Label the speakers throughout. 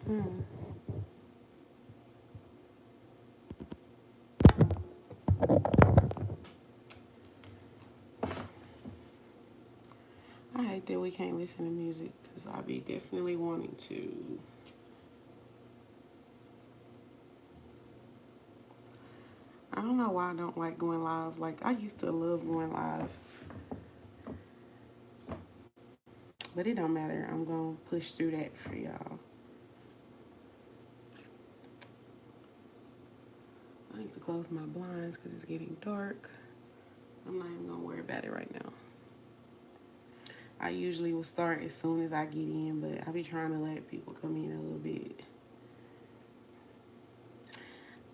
Speaker 1: Hmm. I hate that we can't listen to music because I be definitely wanting to. I don't know why I don't like going live. Like, I used to love going live, but it don't matter. I'm going to push through that for y'all. I need to close my blinds because it's getting dark. I'm not even going to worry about it right now. I usually will start as soon as I get in, but I be trying to let people come in a little bit.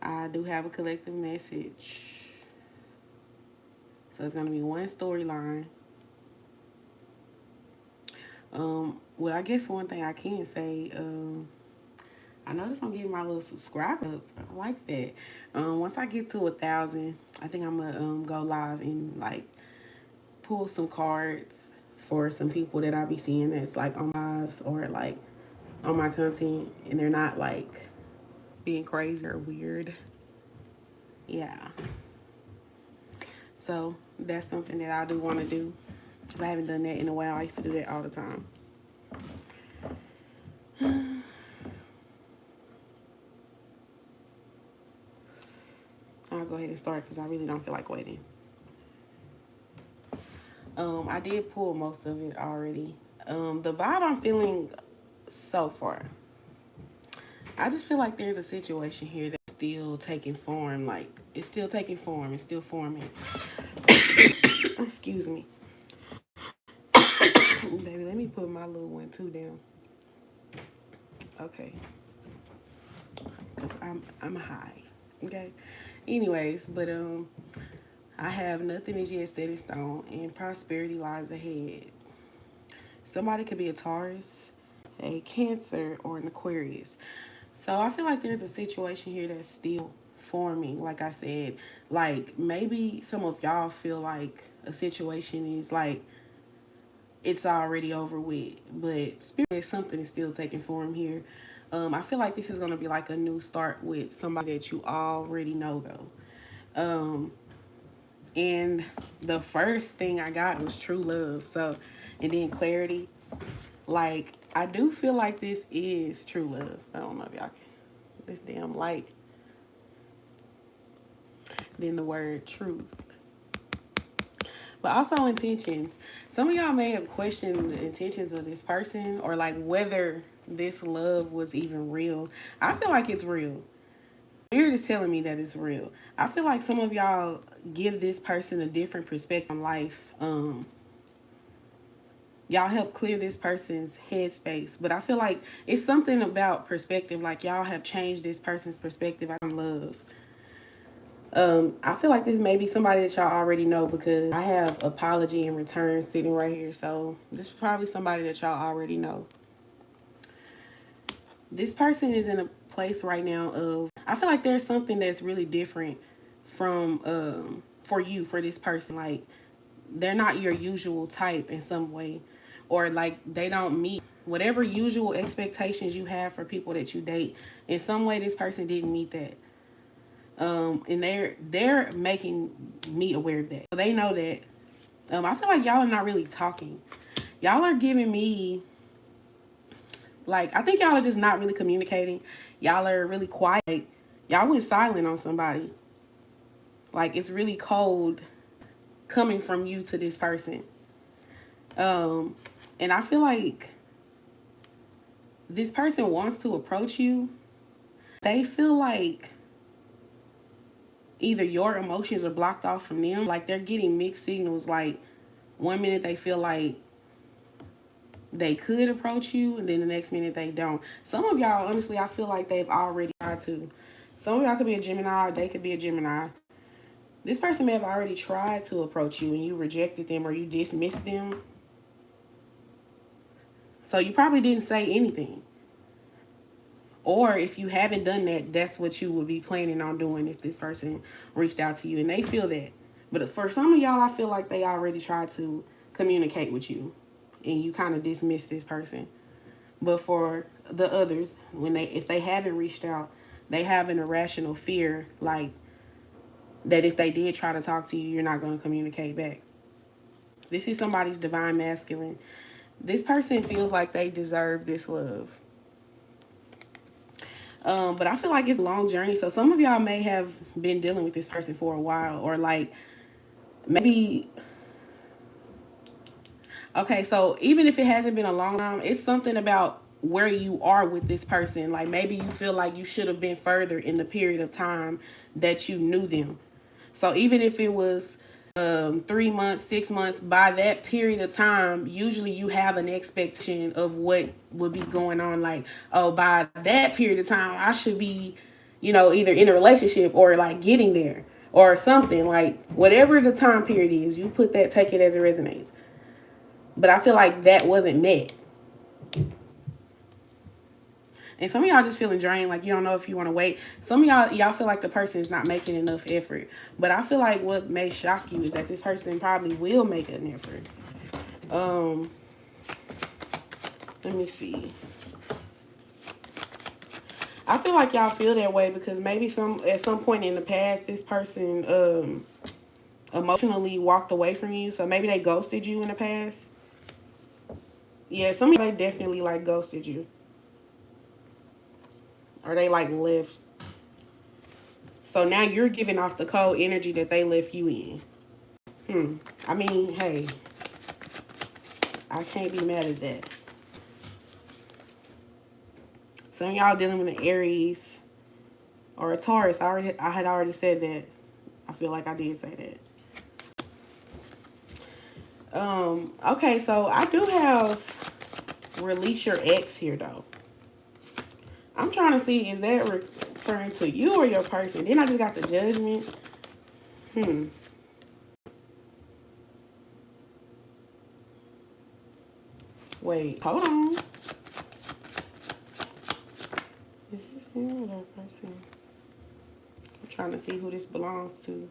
Speaker 1: I do have a collective message. So it's going to be one storyline. Well, I guess one thing I can say, I noticed I'm getting my little subscriber up. I like that. Once I get to 1,000, I think I'm gonna go live and like pull some cards for some people that I be seeing that's like on lives or like on my content, and they're not like being crazy or weird. Yeah. So that's something that I do want to do. I haven't done that in a while. I used to do that all the time. I'll go ahead and start because I really don't feel like waiting. I did pull most of it already. The vibe I'm feeling so far, I just feel like there's a situation here that's still taking form. Like, it's still taking form. It's still forming. Excuse me. Baby, let me put my little one too down. Okay. Because I'm high. Okay. Anyways, but I have nothing is yet set in stone and prosperity lies ahead. Somebody could be a Taurus, a Cancer, or an Aquarius. So I feel like there's a situation here that's still forming. Like I said, like maybe some of y'all feel like a situation is like it's already over with, but spirit something is still taking form here. I feel like this is gonna be like a new start with somebody that you already know though. And the first thing I got was true love. So, and then clarity. Like I do feel like this is true love. I don't know if y'all can. This damn light. Then the word truth. But also intentions. Some of y'all may have questioned the intentions of this person or like whether this love was even real. I feel like it's real. Spirit is telling me that it's real. I feel like some of y'all give this person a different perspective on life. Y'all help clear this person's headspace. But I feel like it's something about perspective. Like y'all have changed this person's perspective on love. I feel like this may be somebody that y'all already know because I have apology in return sitting right here. So this is probably somebody that y'all already know. This person is in a place right now of I feel like there's something that's really different from for you for this person. Like they're not your usual type in some way, or like they don't meet whatever usual expectations you have for people that you date. In some way, this person didn't meet that. And they're making me aware of that. So they know that. I feel like y'all are not really talking. Y'all are giving me like I think y'all are just not really communicating. Y'all are really quiet. Y'all went silent on somebody. Like it's really cold coming from you to this person. Um, and I feel like this person wants to approach you. They feel like either your emotions are blocked off from them, like they're getting mixed signals. Like one minute they feel like they could approach you, and then the next minute they don't. Some of y'all, honestly, I feel like they've already tried to. Some of y'all could be a Gemini, or they could be a Gemini. This person may have already tried to approach you and you rejected them or you dismissed them. So you probably didn't say anything. Or if you haven't done that, that's what you would be planning on doing if this person reached out to you and they feel that. But for some of y'all, I feel like they already tried to communicate with you and you kind of dismiss this person. But for the others, if they haven't reached out, they have an irrational fear, like that if they did try to talk to you, you're not going to communicate back. This is somebody's divine masculine. This person feels like they deserve this love. But I feel like it's a long journey. So some of y'all may have been dealing with this person for a while, or like maybe. Okay, so even if it hasn't been a long time, it's something about where you are with this person. Like maybe you feel like you should have been further in the period of time that you knew them. So even if it was 3 months, 6 months, by that period of time, usually you have an expectation of what would be going on. Like, oh, by that period of time, I should be, either in a relationship or like getting there or something. Like, whatever the time period is, you put that, take it as it resonates. But I feel like that wasn't met. And some of y'all just feeling drained, like you don't know if you want to wait. Some of y'all feel like the person is not making enough effort. But I feel like what may shock you is that this person probably will make an effort. Let me see. I feel like y'all feel that way because maybe at some point in the past, this person emotionally walked away from you. So maybe they ghosted you in the past. Yeah, some of y'all definitely like ghosted you. Or they like left. So now you're giving off the cold energy that they left you in. I mean, hey, I can't be mad at that. Some of y'all dealing with an Aries or a Taurus. I had already said that. I feel like I did say that. Okay, so I do have release your ex here though. I'm trying to see, is that referring to you or your person? Then I just got the Judgment. Wait, hold on. Is this you or that person? I'm trying to see who this belongs to.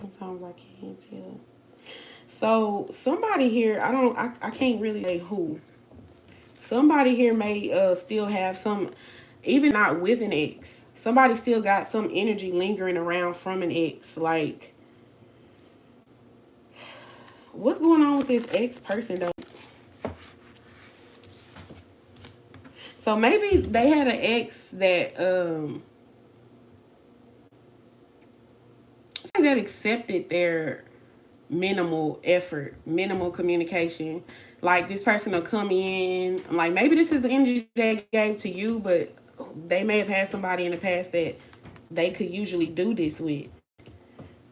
Speaker 1: Sometimes I can't tell. So somebody here, I can't really say who. Somebody here may still have some, even not with an ex. Somebody still got some energy lingering around from an ex. Like, what's going on with this ex person though? So maybe they had an ex that that accepted their minimal effort, minimal communication. Like this person will come in, like maybe this is the energy they gave to you, but they may have had somebody in the past that they could usually do this with.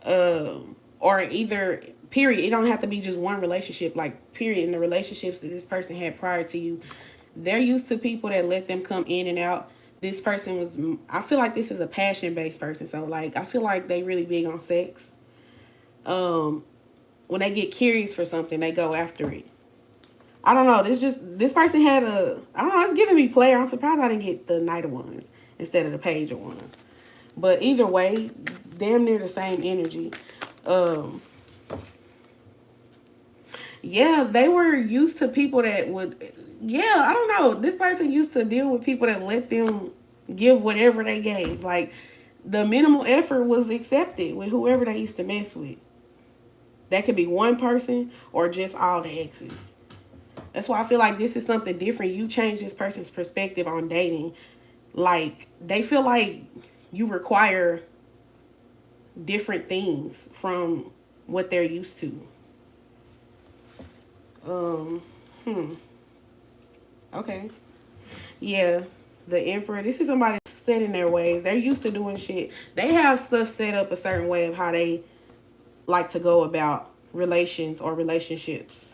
Speaker 1: Or either period. It don't have to be just one relationship, like period. In the relationships that this person had prior to you, they're used to people that let them come in and out. This person was, I feel like this is a passion based person. So like, I feel like they really big on sex. When they get curious for something, they go after it. I don't know. This person had I don't know, it's giving me player. I'm surprised I didn't get the Knight of Wands instead of the Page of Wands. But either way, damn near the same energy. Yeah, they were used to people that would, yeah, I don't know. This person used to deal with people that let them give whatever they gave. Like, the minimal effort was accepted with whoever they used to mess with. That could be one person or just all the exes. That's why I feel like this is something different. You change this person's perspective on dating. Like, they feel like you require different things from what they're used to. Okay. Yeah. The Emperor. This is somebody set in their ways. They're used to doing shit. They have stuff set up a certain way of how they like to go about relations or relationships.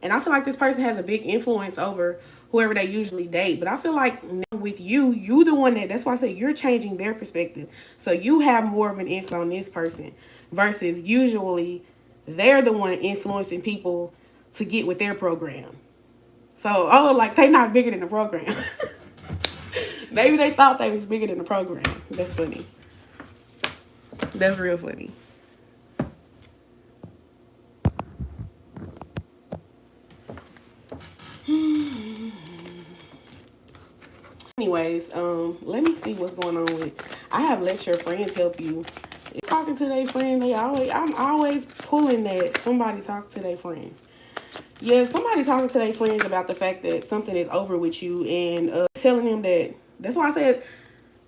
Speaker 1: And I feel like this person has a big influence over whoever they usually date. But I feel like now with you the one that's why I say you're changing their perspective. So you have more of an influence on this person versus usually they're the one influencing people to get with their program. So, like they not bigger than the program. Maybe they thought they was bigger than the program. That's funny. That's real funny. Anyways, let me see what's going on with. I have let your friends help you. If talking to their friend, I'm always pulling that somebody talk to their friends. Yeah, if somebody talking to their friends about the fact that something is over with you and telling them that. That's why I said,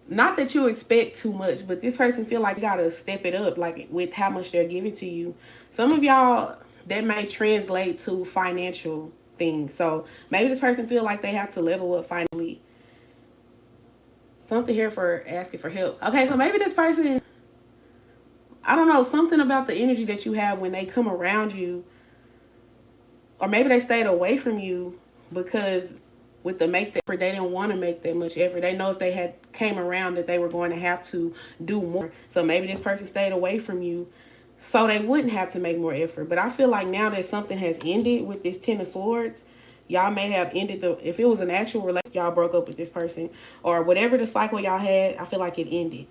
Speaker 1: not that you expect too much, but this person feel like you gotta step it up, like with how much they're giving to you. Some of y'all, that may translate to financial things. So maybe this person feel like they have to level up financially. Something here for asking for help. Okay, so maybe this person, I don't know, something about the energy that you have when they come around you, or maybe they stayed away from you because with the make that effort, they didn't want to make that much effort. They know if they had came around that they were going to have to do more. So maybe this person stayed away from you so they wouldn't have to make more effort. But I feel like now that something has ended with this Ten of Swords, y'all may have ended if it was an actual relationship, y'all broke up with this person or whatever the cycle y'all had, I feel like it ended.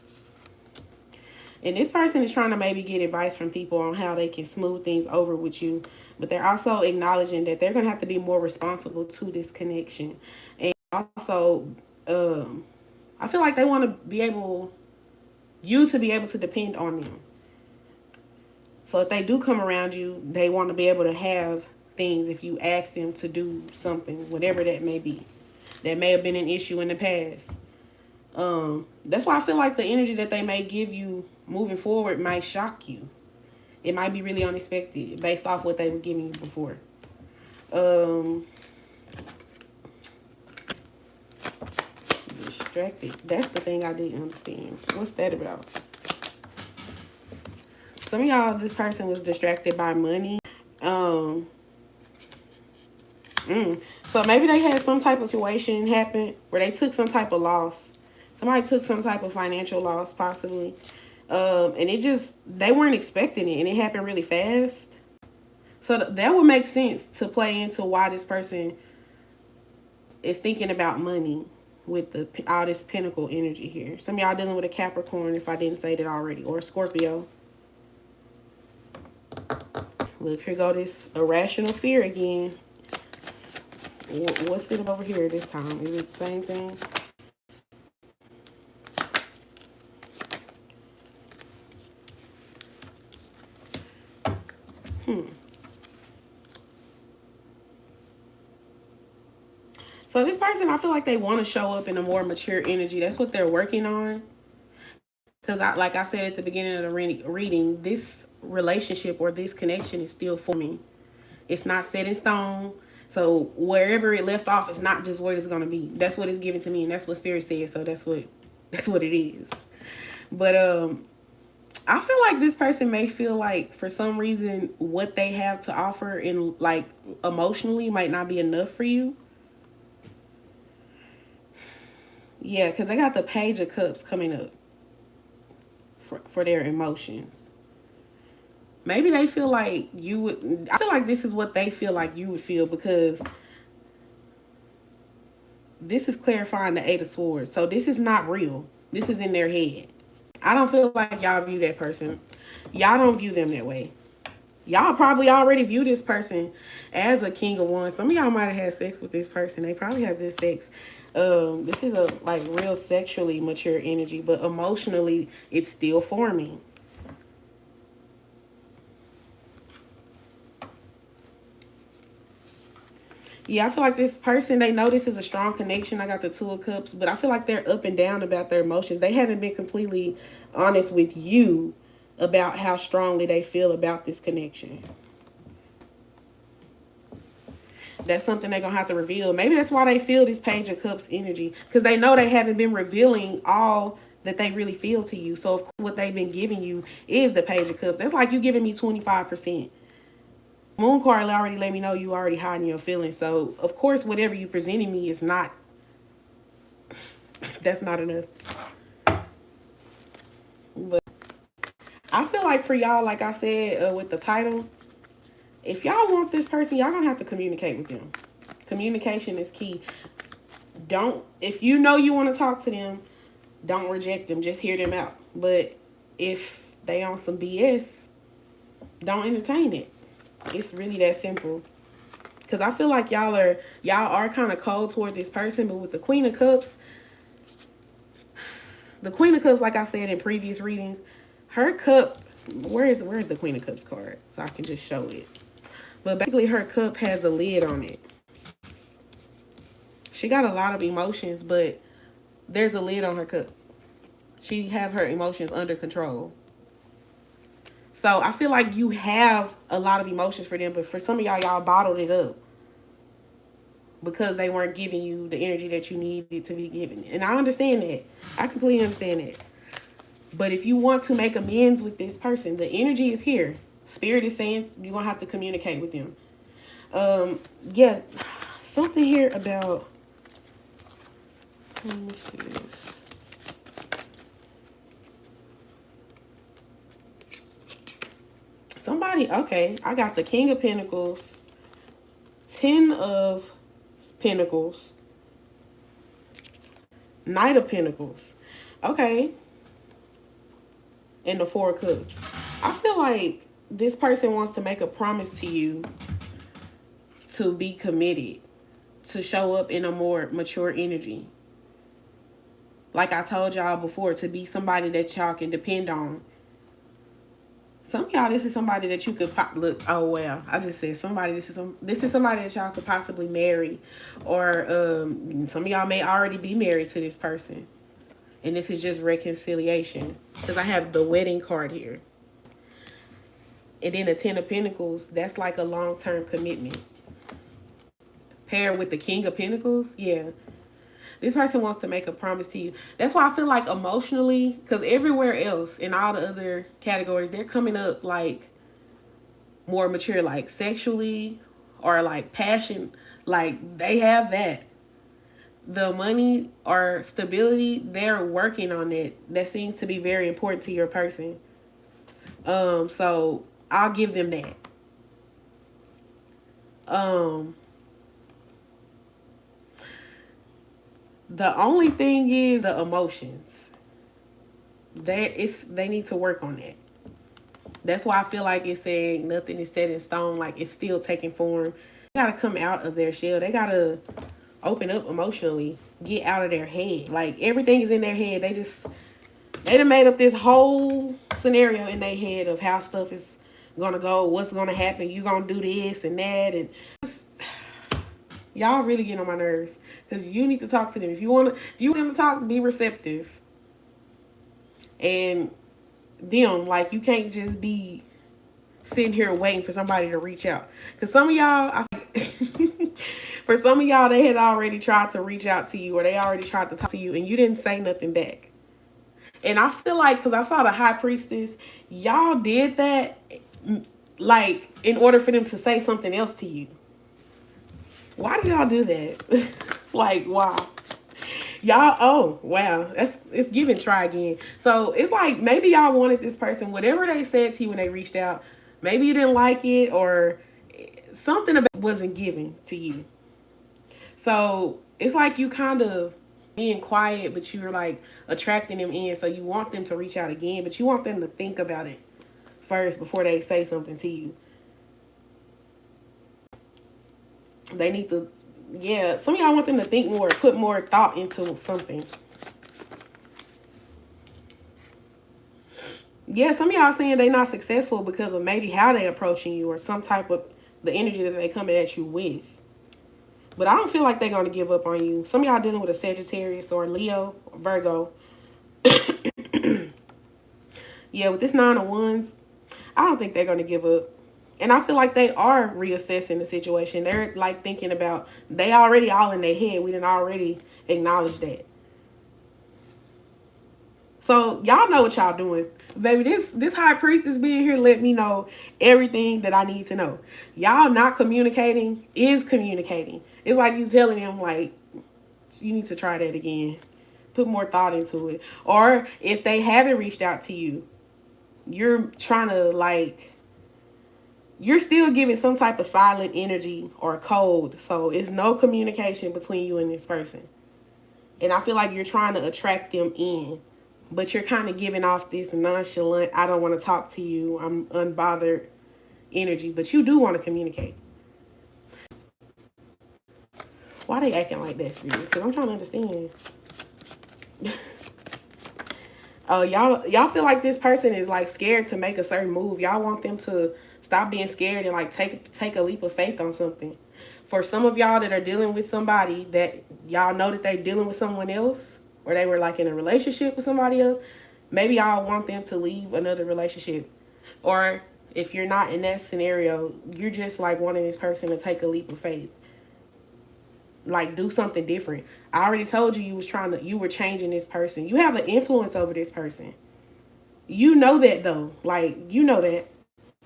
Speaker 1: And this person is trying to maybe get advice from people on how they can smooth things over with you. But they're also acknowledging that they're going to have to be more responsible to this connection. And also, I feel like they want to be able, you to be able to depend on them. So if they do come around you, they want to be able to have things if you ask them to do something, whatever that may be. That may have been an issue in the past. That's why I feel like the energy that they may give you moving forward might shock you. It might be really unexpected based off what they were giving you before. Distracted. That's the thing I didn't understand. What's that about? Some of y'all, this person was distracted by money. So maybe they had some type of situation happen where they took some type of loss. Somebody took some type of financial loss, possibly. And it just, they weren't expecting it, and it happened really fast. So that would make sense to play into why this person is thinking about money with all this Pentacle energy here. Some of y'all dealing with a Capricorn, if I didn't say that already, or a Scorpio. Look, here go this irrational fear again. What's it over here this time? Is it the same thing? So this person, I feel like they want to show up in a more mature energy. That's what they're working on. Because like I said at the beginning of the reading, this relationship or this connection is still forming. It's not set in stone. So wherever it left off, it's not just where it's going to be. That's what it's given to me, and that's what Spirit says. So that's what it is. But I feel like this person may feel like for some reason what they have to offer in like emotionally might not be enough for you. Yeah, because they got the Page of Cups coming up for their emotions. Maybe they feel like you would, I feel like this is what they feel like you would feel, because this is clarifying the Eight of Swords. So this is not real. This is in their head. I don't feel like y'all view that person. Y'all don't view them that way. Y'all probably already view this person as a King of Wands. Some of y'all might have had sex with this person. They probably have good sex. This is a like real sexually mature energy, but emotionally it's still forming. Yeah, I feel like this person, they know this is a strong connection. I got the Two of Cups, but I feel like they're up and down about their emotions. They haven't been completely honest with you about how strongly they feel about this connection. That's something they're going to have to reveal. Maybe that's why they feel this Page of Cups energy, because they know they haven't been revealing all that they really feel to you. So of course, what they've been giving you is the Page of Cups. That's like you giving me 25%. Moon card already let me know you already hiding your feelings. So of course, whatever you presenting me is not, that's not enough. But I feel like for y'all, like I said with the title, if y'all want this person, y'all gonna have to communicate with them. Communication is key. If you know you want to talk to them, don't reject them. Just hear them out. But if they on some BS, don't entertain it. It's really that simple. Because I feel like y'all are kind of cold toward this person. But with the Queen of Cups, The Queen of Cups, like I said in previous readings, her cup, where's the Queen of Cups card? So I can just show it. But basically her cup has a lid on it. She got a lot of emotions, but there's a lid on her cup. She have her emotions under control. So I feel like you have a lot of emotions for them, but for some of y'all bottled it up because they weren't giving you the energy that you needed to be given. And I understand that. I completely understand that. But if you want to make amends with this person, the energy is here. Spirit is saying you're going to have to communicate with them. Yeah, something here about, let me see this. Somebody, okay, I got the King of Pentacles, 10 of Pentacles, Knight of Pentacles. Okay. And the Four of Cups. I feel like this person wants to make a promise to you to be committed, to show up in a more mature energy. Like I told y'all before, to be somebody that y'all can depend on. Some of y'all, this is somebody that you could look. Oh well, I just said somebody. This is somebody that y'all could possibly marry, or some of y'all may already be married to this person, and this is just reconciliation. Because I have the wedding card here, and then the 10 of Pentacles. That's like a long-term commitment. Paired with the King of Pentacles, yeah. This person wants to make a promise to you. That's why I feel like emotionally, because everywhere else in all the other categories, they're coming up like more mature, like sexually or like passion. Like they have that. The money or stability, they're working on it. That seems to be very important to your person. So I'll give them that. The only thing is the emotions. They need to work on that. That's why I feel like it's saying nothing is set in stone. Like it's still taking form. They gotta come out of their shell. They gotta open up emotionally. Get out of their head. Like everything is in their head. They done made up this whole scenario in their head of how stuff is gonna go, what's gonna happen. You gonna do this and that, and y'all really get on my nerves. Because you need to talk to them. If you want them to talk, be receptive. And them, like, you can't just be sitting here waiting for somebody to reach out. Because some of y'all, for some of y'all, they had already tried to reach out to you, or they already tried to talk to you, and you didn't say nothing back. And I feel like, because I saw the High Priestess, y'all did that, like, in order for them to say something else to you. Why did y'all do that? Like, wow. Y'all, oh, wow. It's giving try again. So it's like maybe y'all wanted this person, whatever they said to you when they reached out, maybe you didn't like it or something about it wasn't given to you. So it's like you kind of being quiet, but you were like attracting them in. So you want them to reach out again, but you want them to think about it first before they say something to you. They need to, yeah, some of y'all want them to think more, put more thought into something. Yeah, some of y'all saying they not successful because of maybe how they approaching you or some type of the energy that they coming at you with. But I don't feel like they're going to give up on you. Some of y'all dealing with a Sagittarius or Leo or Virgo. Yeah, with this 9 of Wands, I don't think they're going to give up. And I feel like they are reassessing the situation. They're like thinking about, they already all in their head. We didn't already acknowledge that. So y'all know what y'all doing. Baby, this High Priestess being here let me know everything that I need to know. Y'all not communicating is communicating. It's like you telling them, like, you need to try that again. Put more thought into it. Or if they haven't reached out to you, you're trying to, like, you're still giving some type of silent energy or code. So it's no communication between you and this person. And I feel like you're trying to attract them in. But you're kind of giving off this nonchalant, I don't want to talk to you, I'm unbothered energy. But you do want to communicate. Why they acting like that, Spirit? Because I'm trying to understand. Y'all feel like this person is like scared to make a certain move. Y'all want them to stop being scared and like take a leap of faith on something. For some of y'all that are dealing with somebody that y'all know that they dealing with someone else, or they were like in a relationship with somebody else, maybe y'all want them to leave another relationship. Or if you're not in that scenario, you're just like wanting this person to take a leap of faith. Like do something different. I already told you you were changing this person. You have an influence over this person. You know that though. Like you know that.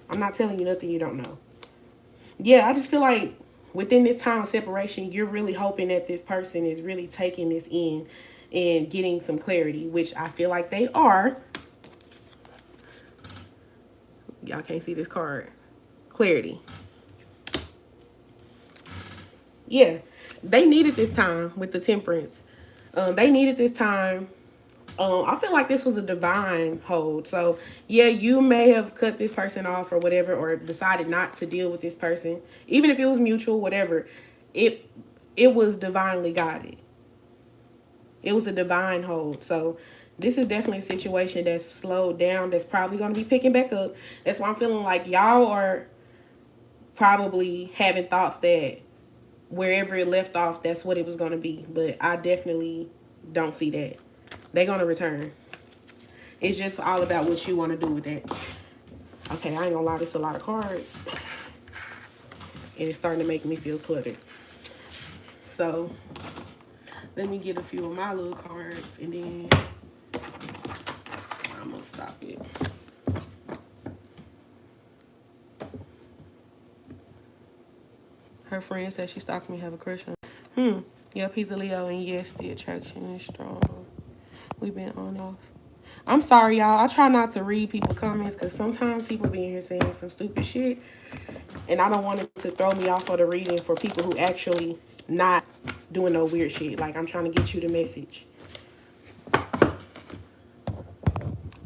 Speaker 1: I'm not telling you nothing you don't know. Yeah, I just feel like within this time of separation, you're really hoping that this person is really taking this in and getting some clarity, which I feel like they are. Y'all can't see this card. Clarity. Yeah, they needed this time with the temperance. They needed this time. I feel like this was a divine hold. So yeah, you may have cut this person off or whatever, or decided not to deal with this person, even if it was mutual, whatever. It it was divinely guided. It was a divine hold. So this is definitely a situation that's slowed down. That's probably going to be picking back up. That's why I'm feeling like y'all are probably having thoughts that wherever it left off, that's what it was going to be. But I definitely don't see that. They're going to return. It's just all about what you want to do with that. Okay, I ain't gonna lie, there's a lot of cards. And it's starting to make me feel cluttered. So, let me get a few of my little cards and then I'm gonna stop it. Her friend said she stalked me, have a crush on. Yep, he's a Leo, and yes, the attraction is strong. We've been on and off. I'm sorry, y'all. I try not to read people's comments because sometimes people be in here saying some stupid shit. And I don't want it to throw me off of the reading for people who actually not doing no weird shit. Like, I'm trying to get you the message.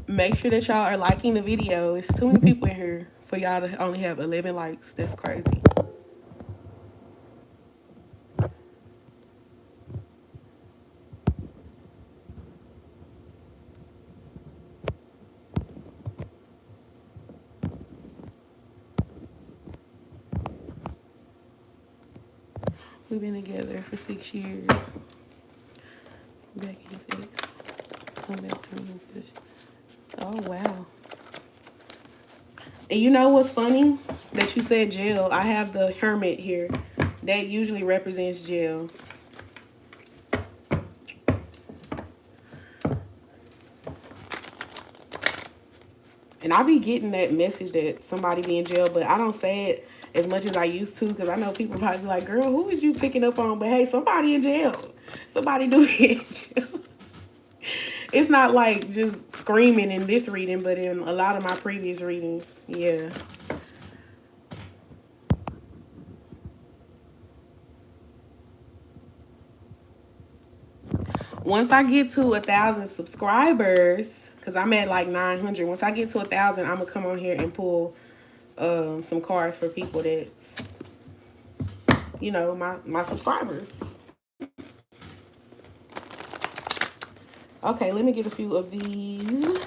Speaker 1: Make sure that y'all are liking the video. It's too many people in here for y'all to only have 11 likes. That's crazy. We've been together for 6 years. Back in 6. Come back to me. Oh, wow. And you know what's funny? That you said jail. I have the Hermit here. That usually represents jail. And I be getting that message that somebody be in jail, but I don't say it as much as I used to because I know people probably be like, girl, who is you picking up on? But hey, somebody in jail. Somebody do be in jail. It's not like just screaming in this reading, but in a lot of my previous readings, yeah. Once I get to 1,000 subscribers, because I'm at like 900. Once I get to 1,000, I'm gonna come on here and pull some cards for people that's, you know, my subscribers. Okay, let me get a few of these.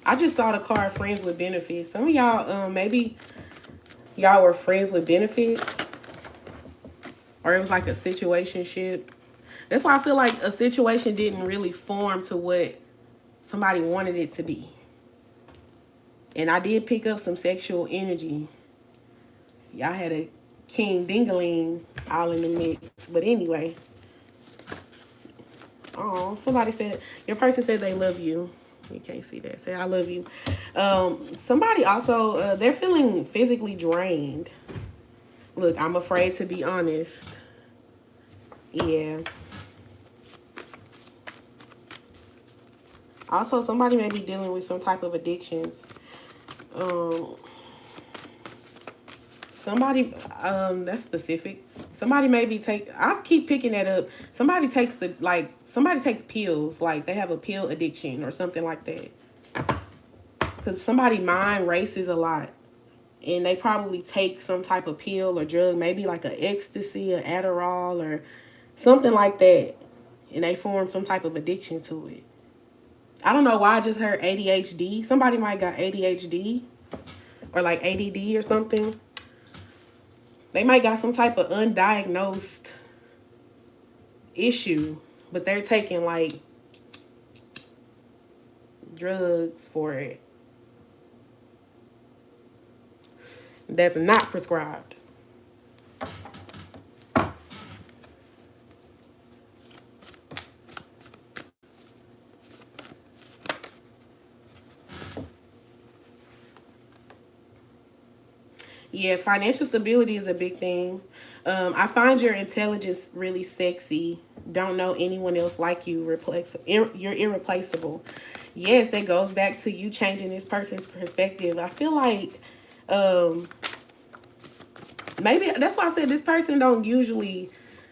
Speaker 1: I just saw the card friends with benefits. Some of y'all, maybe y'all were friends with benefits. Or it was like a situationship. That's why I feel like a situation didn't really form to what somebody wanted it to be. And I did pick up some sexual energy. Y'all had a king dingaling all in the mix. But anyway. Oh, somebody said, your person said they love you. You can't see that. Say, I love you. Somebody also, they're feeling physically drained. Look, I'm afraid to be honest. Yeah. Also, somebody may be dealing with some type of addictions. Somebody, that's specific. Somebody maybe I keep picking that up. Somebody takes pills, like they have a pill addiction or something like that. Because somebody's mind races a lot. And they probably take some type of pill or drug, maybe like an ecstasy, or Adderall, or something like that. and they form some type of addiction to it. I don't know why I just heard ADHD. Somebody might got ADHD or like ADD or something. They might got some type of undiagnosed issue, but they're taking like drugs for it that's not prescribed. Yeah, financial stability is a big thing. I find your intelligence really sexy. Don't know anyone else like you. You're irreplaceable. Yes, that goes back to you changing this person's perspective. I feel like um, maybe that's why I said this person don't usually.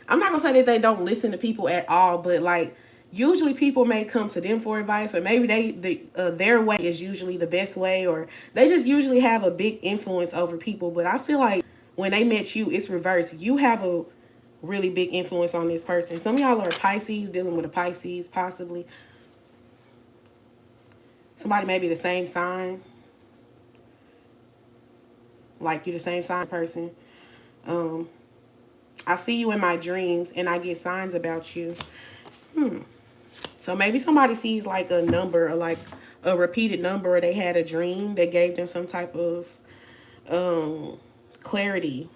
Speaker 1: I'm not gonna say that they don't listen to people at all, but like usually people may come to them for advice, or maybe their way is usually the best way, or they just usually have a big influence over people. But I feel like when they met you, it's reversed. You have a really big influence on this person. Some of y'all are Pisces, dealing with a Pisces, possibly. Somebody may be the same sign, like you the same sign person. Um, I see you in my dreams, and I get signs about you. So maybe somebody sees like a number, or like a repeated number, or they had a dream that gave them some type of clarity.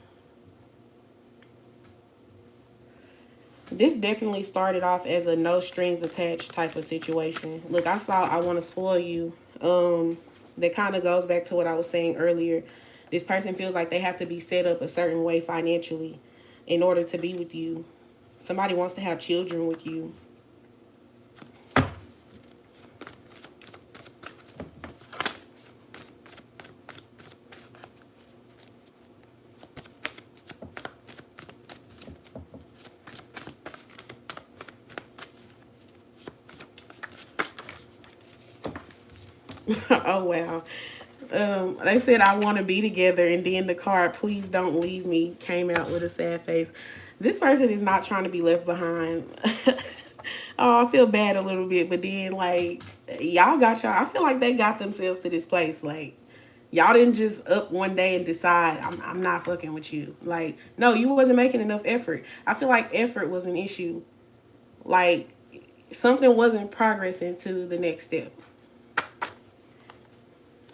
Speaker 1: This definitely started off as a no strings attached type of situation. Look, I saw I want to spoil you. That kind of goes back to what I was saying earlier. This person feels like they have to be set up a certain way financially in order to be with you. Somebody wants to have children with you. Oh, wow. They said, I want to be together. And then the card, please don't leave me, came out with a sad face. This person is not trying to be left behind. Oh, I feel bad a little bit. But then, like, y'all got y'all. I feel like they got themselves to this place. Like, y'all didn't just up one day and decide, I'm not fucking with you. Like, no, you wasn't making enough effort. I feel like effort was an issue. Like, something wasn't progressing to the next step.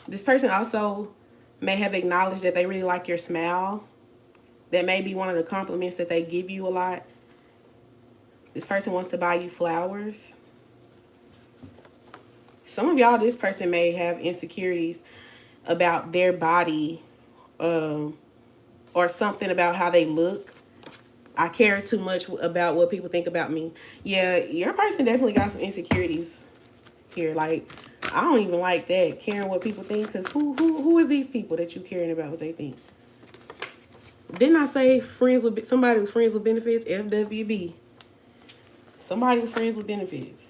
Speaker 1: This person also may have acknowledged that they really like your smile. That may be one of the compliments that they give you a lot. This person wants to buy you flowers. Some of y'all, this person may have insecurities about their body, or something about how they look. I care too much about what people think about me. Yeah, your person definitely got some insecurities here. Like, I don't even like that, caring what people think, because who is these people that you caring about what they think? Didn't I say somebody was friends with benefits? FWB. Somebody was friends with benefits.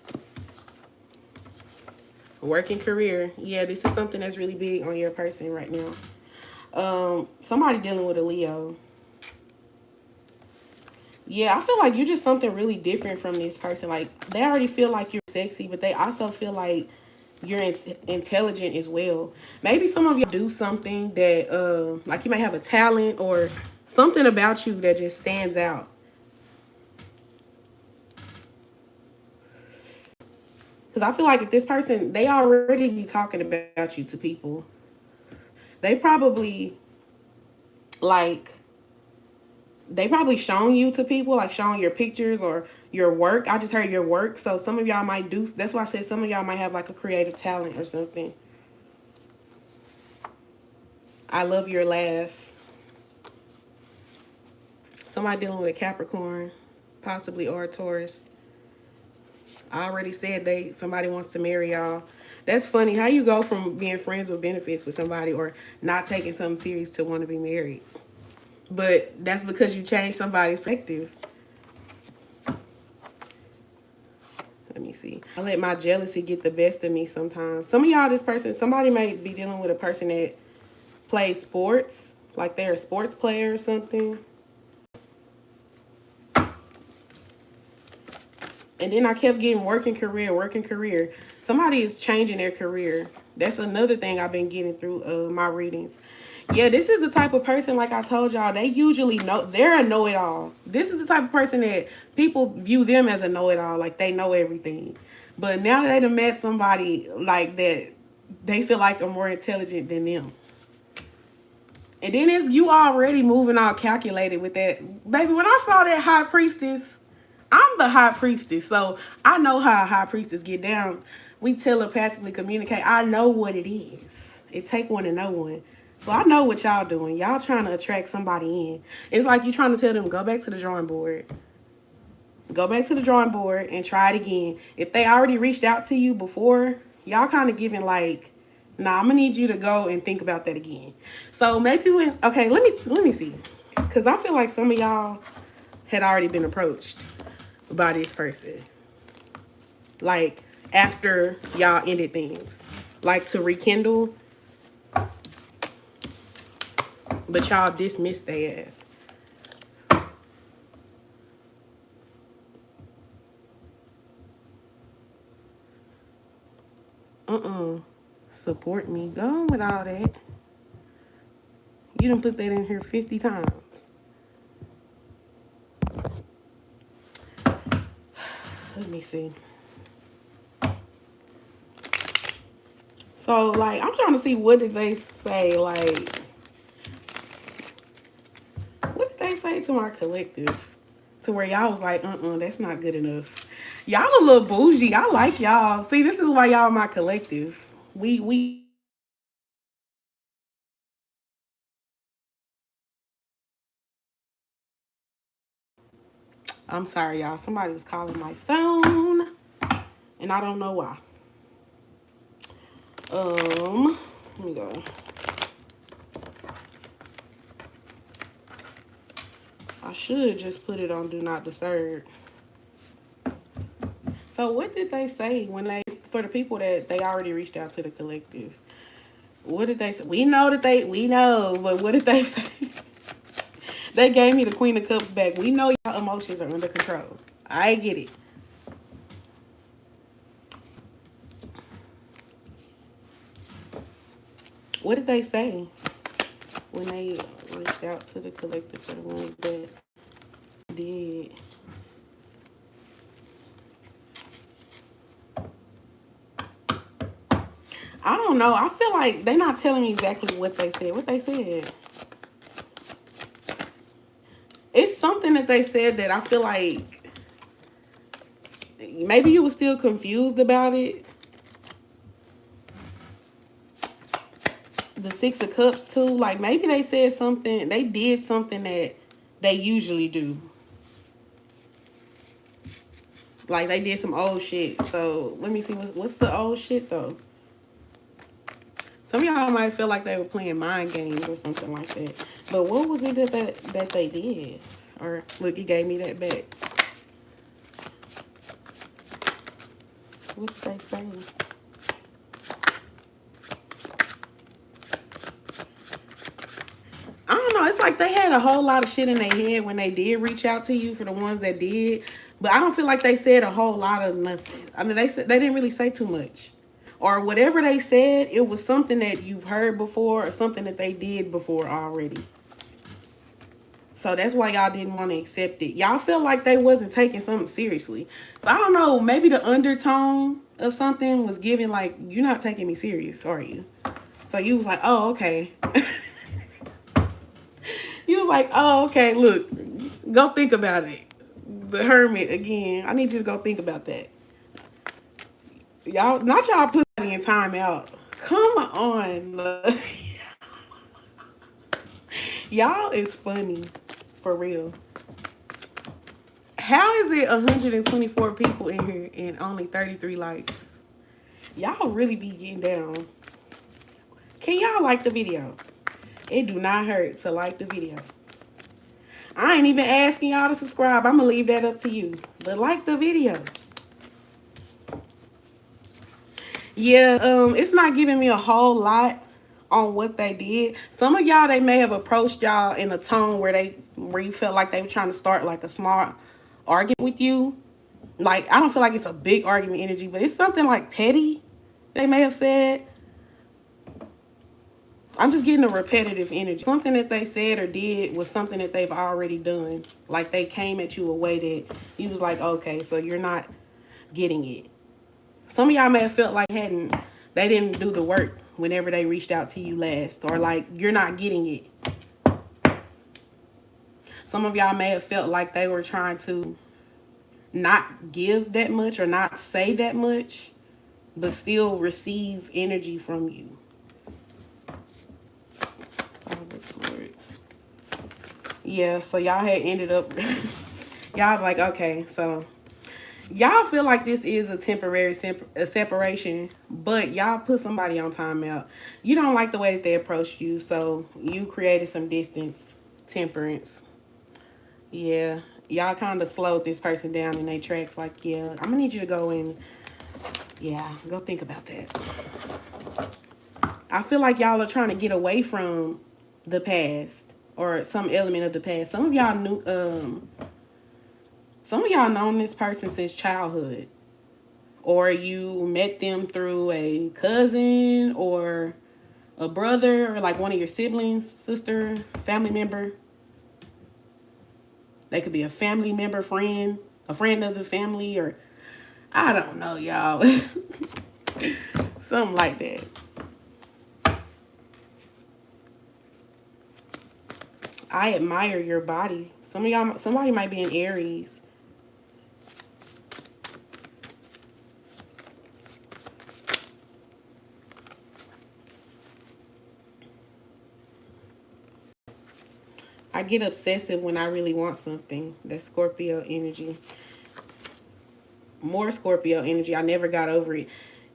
Speaker 1: Working career. Yeah, this is something that's really big on your person right now. Somebody dealing with a Leo. Yeah, I feel like you're just something really different from this person. Like, they already feel like you're sexy, but they also feel like you're intelligent as well. Maybe some of you do something that, like, you may have a talent or something about you that just stands out. Because I feel like if this person, they already be talking about you to people. They probably, like, they probably shown you to people, like showing your pictures or your work. I just heard your work. So some of y'all might do, that's why I said some of y'all might have like a creative talent or something. I love your laugh. Somebody dealing with a Capricorn, possibly, or a Taurus. I already said somebody wants to marry y'all. That's funny. How you go from being friends with benefits with somebody or not taking something serious to want to be married? But that's because you changed somebody's perspective. Let me see. I let my jealousy get the best of me sometimes. Some of y'all, somebody may be dealing with a person that plays sports, like they're a sports player or something. And then I kept getting working career, working career. Somebody is changing their career. That's another thing I've been getting through my readings. Yeah, this is the type of person, like I told y'all, they usually know, they're a know-it-all. This is the type of person that people view them as a know-it-all, like they know everything. But now that they done met somebody like that, they feel like are more intelligent than them. And then it's you already moving all calculated with that. Baby, when I saw that high priestess, I'm the high priestess, so I know how a high priestess get down. We telepathically communicate. I know what it is. It take one to know one. So I know what y'all doing. Y'all trying to attract somebody in. It's like you trying to tell them, go back to the drawing board. Go back to the drawing board and try it again. If they already reached out to you before, y'all kind of giving like, nah, I'm gonna need you to go and think about that again. So maybe when, okay, let me see. Cause I feel like some of y'all had already been approached by this person. Like after y'all ended things. Like to rekindle. But y'all dismissed their ass. Support me. Go on with all that. You done put that in here 50 times. Let me see. So, like, I'm trying to see what did they say, like, what did they say to my collective? To where y'all was like, that's not good enough. Y'all a little bougie. I like y'all. See, this is why y'all my collective. We I'm sorry, y'all. Somebody was calling my phone, and I don't know why. Let me go. I should just put it on Do Not Disturb. So what did they say when they, for the people that they already reached out to the collective? What did they say? We know, but what did they say? They gave me the Queen of Cups back. We know y'all emotions are under control. I get it. What did they say when they reached out to the collective for the ones that did? I don't know. I feel like they're not telling me exactly what they said. What they said. It's something that they said that I feel like maybe you were still confused about it. The Six of Cups too. Like maybe they said something. They did something that they usually do. Like they did some old shit. So let me see what's the old shit though. Some of y'all might feel like they were playing mind games or something like that. But what was it that they did? Or look, he gave me that back. What did they say? I don't know. It's like they had a whole lot of shit in their head when they did reach out to you for the ones that did. But I don't feel like they said a whole lot of nothing. I mean, they didn't really say too much. Or whatever they said, it was something that you've heard before or something that they did before already. So that's why y'all didn't want to accept it. Y'all felt like they wasn't taking something seriously. So I don't know, maybe the undertone of something was giving like, you're not taking me serious, are you? So you was like, oh, okay. You was like, oh, okay, look, go think about it. The Hermit, again, I need you to go think about that. Y'all, not y'all put in time out. Come on. Y'all is funny. For real. How is it 124 people in here and only 33 likes? Y'all really be getting down. Can y'all like the video? It do not hurt to like the video. I ain't even asking y'all to subscribe. I'm going to leave that up to you. But like the video. Yeah, it's not giving me a whole lot on what they did. Some of y'all, they may have approached y'all in a tone where you felt like they were trying to start like a smart argument with you. Like, I don't feel like it's a big argument energy, but it's something like petty they may have said. I'm just getting a repetitive energy. Something that they said or did was something that they've already done. Like, they came at you a way that you was like, okay, so you're not getting it. Some of y'all may have felt like they didn't do the work whenever they reached out to you last, or like you're not getting it. Some of y'all may have felt like they were trying to not give that much or not say that much, but still receive energy from you. Yeah, so y'all had ended up, y'all was like, okay, so y'all feel like this is a temporary separation, but y'all put somebody on timeout. You don't like the way that they approached you, so you created some distance, temperance. Yeah, y'all kind of slowed this person down in their tracks. Like, yeah, I'm gonna need you to go and, yeah, go think about that. I feel like y'all are trying to get away from the past or some element of the past. Some of y'all known this person since childhood, or you met them through a cousin or a brother, or like one of your siblings, sister, family member. They could be a family member, friend, a friend of the family, or I don't know, y'all. Something like that. I admire your body. Somebody might be an Aries. I get obsessive when I really want something. That's Scorpio energy. More Scorpio energy. I never got over it.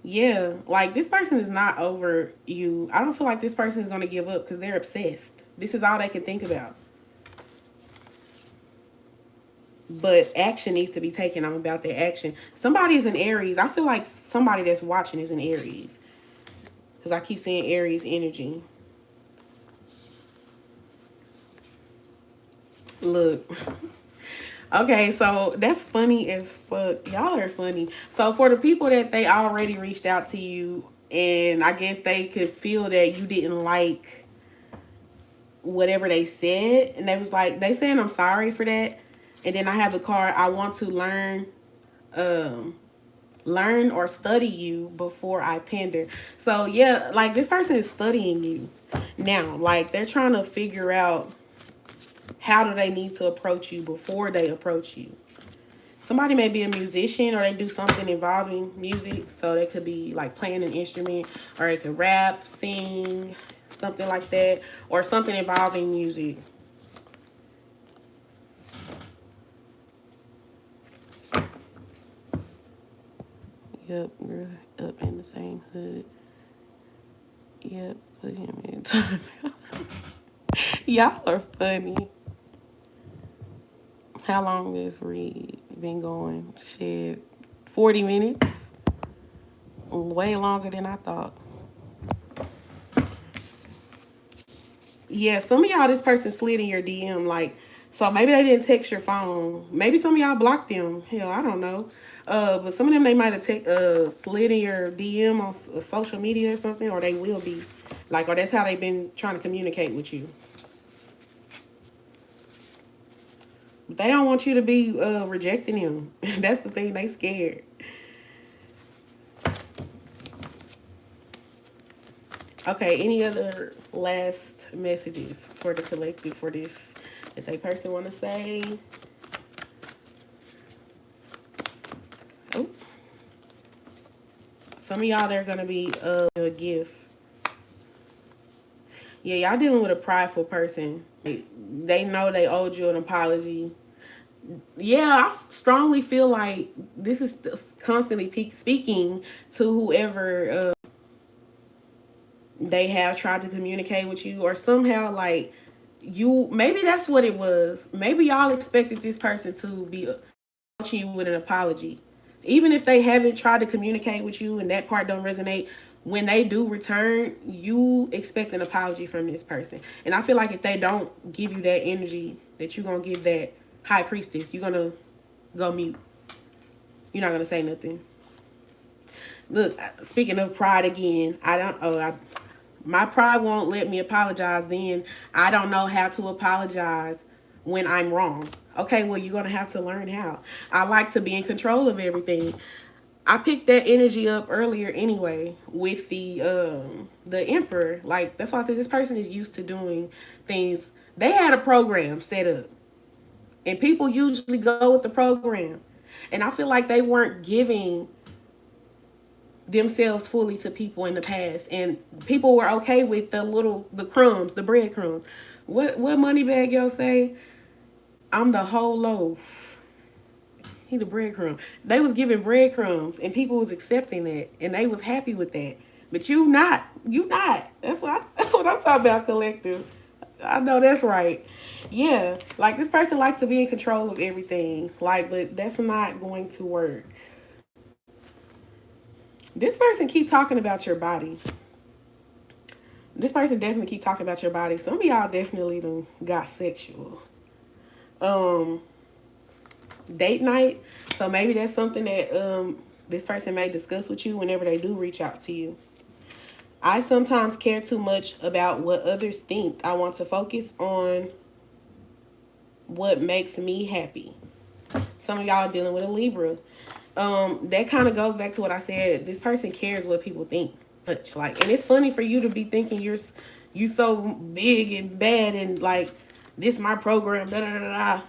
Speaker 1: Yeah, like this person is not over you. I don't feel like this person is going to give up because they're obsessed. This is all they can think about. But action needs to be taken. I'm about the action. Somebody is an Aries. I feel like somebody that's watching is an Aries. Because I keep seeing Aries energy. Look. Okay, so that's funny as fuck. Y'all are funny. So for the people that they already reached out to you, and I guess they could feel that you didn't like whatever they said, and they was like, they saying I'm sorry for that. And then I have the card, I want to learn or study you before I pander. So yeah, like this person is studying you now. Like they're trying to figure out how do they need to approach you before they approach you. Somebody may be a musician, or they do something involving music. So they could be like playing an instrument, or they could rap, sing, something like that, or something involving music. Yep, we're up in the same hood. Yep, put him in time. Y'all are funny. How long has read been going? Shit, 40 minutes. Way longer than I thought. Yeah, some of y'all, this person slid in your DM. Like, so maybe they didn't text your phone. Maybe some of y'all blocked them. Hell, I don't know. But some of them, they might have slid in your DM on social media or something, or they will be. Like, or that's how they've been trying to communicate with you. They don't want you to be rejecting him. That's the thing. They scared. Okay, any other last messages for the collective for this that they person want to say? Oh, some of y'all, they're going to be a gift. Yeah, y'all dealing with a prideful person. They know they owed you an apology. Yeah, I strongly feel like this is constantly speaking to whoever they have tried to communicate with you, or somehow like you, maybe that's what it was. Maybe y'all expected this person to be approaching you with an apology. Even if they haven't tried to communicate with you and that part don't resonate, when they do return, you expect an apology from this person. And I feel like if they don't give you that energy that you're going to give that high priestess, you're going to go mute. You're not gonna say nothing. Look, speaking of pride again, my pride won't let me apologize. Then I don't know how to apologize when I'm wrong. Okay, well, you're gonna have to learn how. I like to be in control of everything. I picked that energy up earlier anyway with the emperor. Like, that's why I think this person is used to doing things. They had a program set up, and people usually go with the program. And I feel like they weren't giving themselves fully to people in the past, and people were okay with the crumbs, the breadcrumbs. What Moneybag Yo say? I'm the whole loaf. He the breadcrumb. They was giving breadcrumbs, and people was accepting that, and they was happy with that. But you not. You not. That's what I'm talking about, collective. I know that's right. Yeah, like this person likes to be in control of everything. Like, but that's not going to work. This person keep talking about your body. This person definitely keep talking about your body. Some of y'all definitely done got sexual. Um, Date night. So maybe that's something that this person may discuss with you whenever they do reach out to you. I sometimes care too much about what others think. I want to focus on what makes me happy. Some of y'all are dealing with a Libra. That kind of goes back to what I said. This person cares what people think. Such like, and it's funny for you to be thinking you so big and bad and like this my program. Da da da da.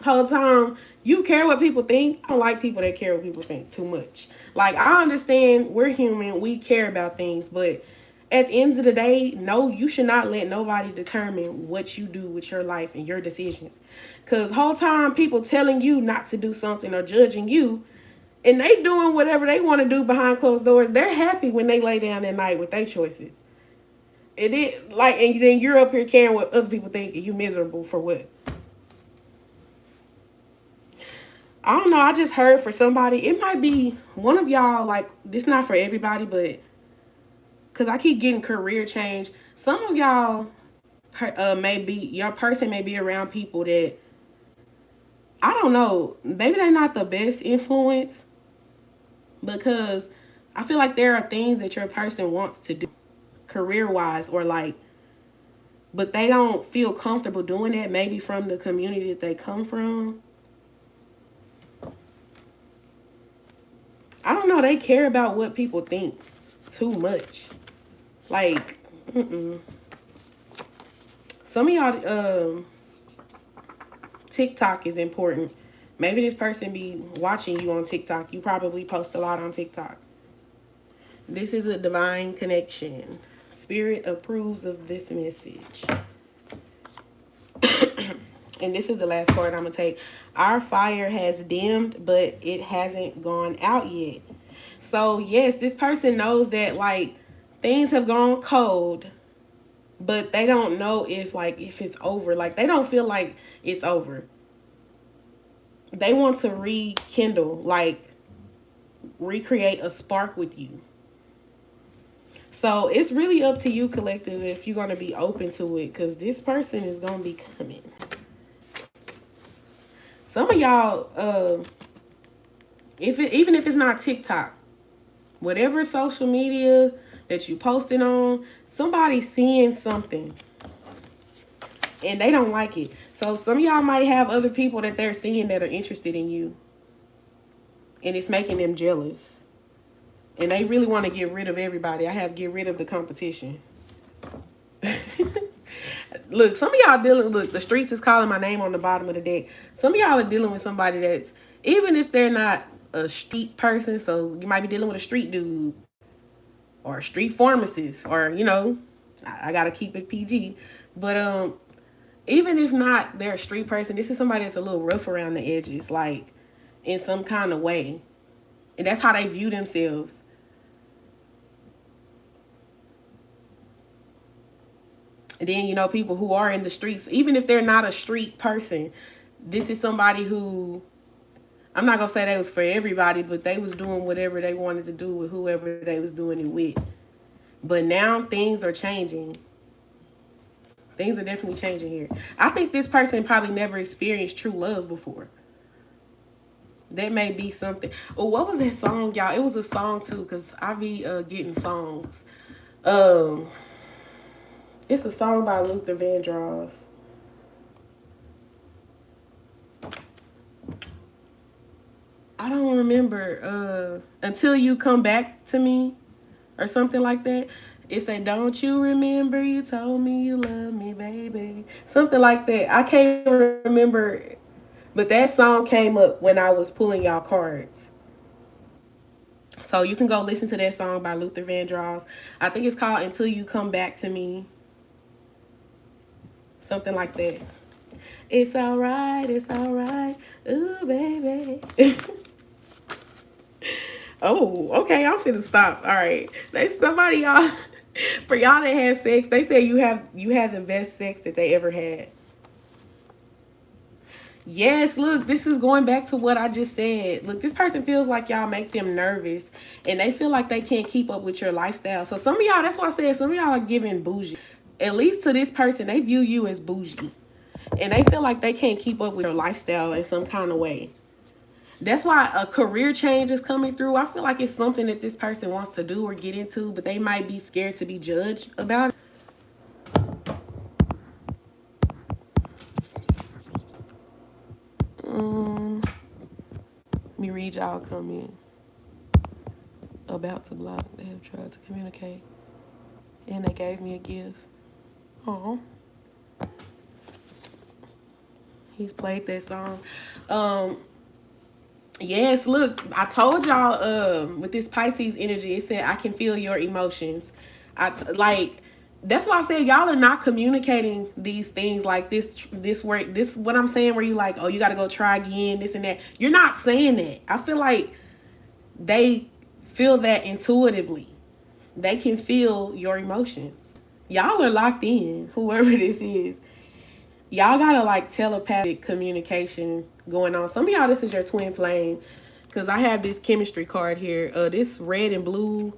Speaker 1: Whole time you care what people think. I don't like people that care what people think too much. Like, I understand we're human, we care about things, but at the end of the day, no, you should not let nobody determine what you do with your life and your decisions. Cause whole time people telling you not to do something or judging you, and they doing whatever they want to do behind closed doors. They're happy when they lay down at night with their choices. It is like, and then you're up here caring what other people think, and you miserable for what? I don't know. I just heard for somebody, it might be one of y'all. Like, this not for everybody, but because I keep getting career change. Some of y'all maybe your person may be around people that, I don't know, maybe they're not the best influence, because I feel like there are things that your person wants to do career wise, or like, but they don't feel comfortable doing that, maybe from the community that they come from. I don't know, they care about what people think too much. Like, some of y'all, TikTok is important. Maybe this person be watching you on TikTok. You probably post a lot on TikTok. This is a divine connection. Spirit approves of this message. And this is the last card I'm going to take. Our fire has dimmed, but it hasn't gone out yet. So, yes, this person knows that, like, things have gone cold, but they don't know if it's over. Like, they don't feel like it's over. They want to rekindle, like, recreate a spark with you. So it's really up to you, collective, if you're going to be open to it, because this person is going to be coming. Some of y'all, even if it's not TikTok, whatever social media that you posted on, somebody's seeing something and they don't like it. So some of y'all might have other people that they're seeing that are interested in you, and it's making them jealous. And they really want to get rid of everybody. I have get rid of the competition. Look, some of y'all look, the streets is calling my name on the bottom of the deck. Some of y'all are dealing with somebody that's, even if they're not a street person, so you might be dealing with a street dude or a street pharmacist, or, you know, I got to keep it PG. But even if not, they're a street person, this is somebody that's a little rough around the edges, like in some kind of way. And that's how they view themselves. And then, you know, people who are in the streets, even if they're not a street person, this is somebody who, I'm not going to say they was for everybody, but they was doing whatever they wanted to do with whoever they was doing it with. But now things are changing. Things are definitely changing here. I think this person probably never experienced true love before. That may be something. Oh, what was that song, y'all? It was a song too, because I be getting songs. Um, it's a song by Luther Vandross. I don't remember. Until You Come Back to Me or something like that. It said, "Don't you remember you told me you love me, baby?" Something like that. I can't remember, but that song came up when I was pulling y'all cards. So you can go listen to that song by Luther Vandross. I think it's called "Until You Come Back to Me." Something like that. It's alright, it's alright. Ooh, baby. Oh, okay, I'm finna stop. All right. They somebody y'all for y'all that had sex, they say you had the best sex that they ever had. Yes, look, this is going back to what I just said. Look, this person feels like y'all make them nervous and they feel like they can't keep up with your lifestyle. So some of y'all, that's why I said some of y'all are giving bougie. At least to this person, they view you as bougie. And they feel like they can't keep up with your lifestyle in some kind of way. That's why a career change is coming through. I feel like it's something that this person wants to do or get into, but they might be scared to be judged about it. Let me read y'all comment. About to block. They have tried to communicate. And they gave me a gift. Oh. He's played that song. Yes, look, I told y'all with this Pisces energy, it said I can feel your emotions. Like that's why I said y'all are not communicating these things like this what I'm saying where you like, oh, you got to go try again, this and that. You're not saying that. I feel like they feel that intuitively. They can feel your emotions. Y'all are locked in, whoever this is. Y'all gotta like telepathic communication going on. Some of y'all, this is your twin flame, because I have this chemistry card here. This red and blue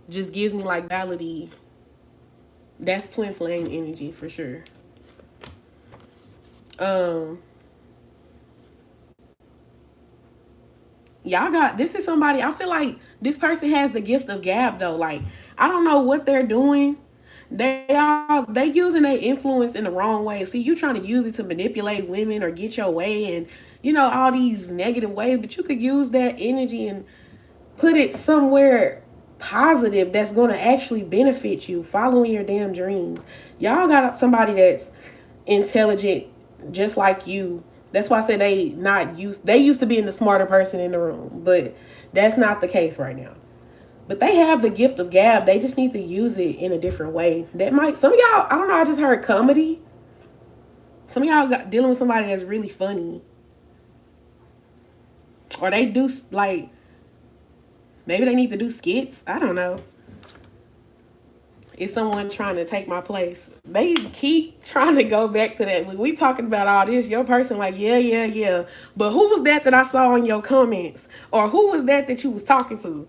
Speaker 1: just gives me like validity. That's twin flame energy for sure. Y'all got, this is somebody, I feel like this person has the gift of gab though. Like I don't know what they're doing. They using their influence in the wrong way. See, you trying to use it to manipulate women or get your way and all these negative ways, but you could use that energy and put it somewhere positive that's going to actually benefit you, following your damn dreams. Y'all got somebody that's intelligent just like you. That's why I said they used to being the smarter person in the room, but that's not the case right now. But they have the gift of gab. They just need to use it in a different way. That might, some of y'all, I don't know, I just heard comedy. Some of y'all got dealing with somebody that's really funny. Or they do, like, maybe they need to do skits. I don't know. Is someone trying to take my place? They keep trying to go back to that. When we talking about all this, your person like, yeah. But who was that I saw in your comments? Or who was that you was talking to?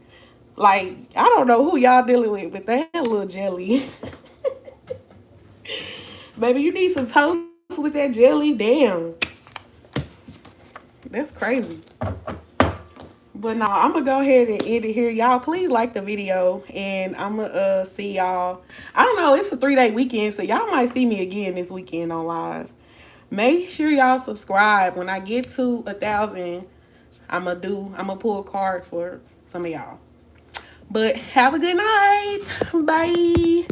Speaker 1: Like, I don't know who y'all dealing with, but they a little jelly. Baby, you need some toast with that jelly. Damn. That's crazy. But no, I'm going to go ahead and end it here. Y'all, please like the video. And I'm going to see y'all. I don't know. It's a 3-day weekend, so y'all might see me again this weekend on live. Make sure y'all subscribe. When I get to 1,000, I'm going to pull cards for some of y'all. But have a good night. Bye.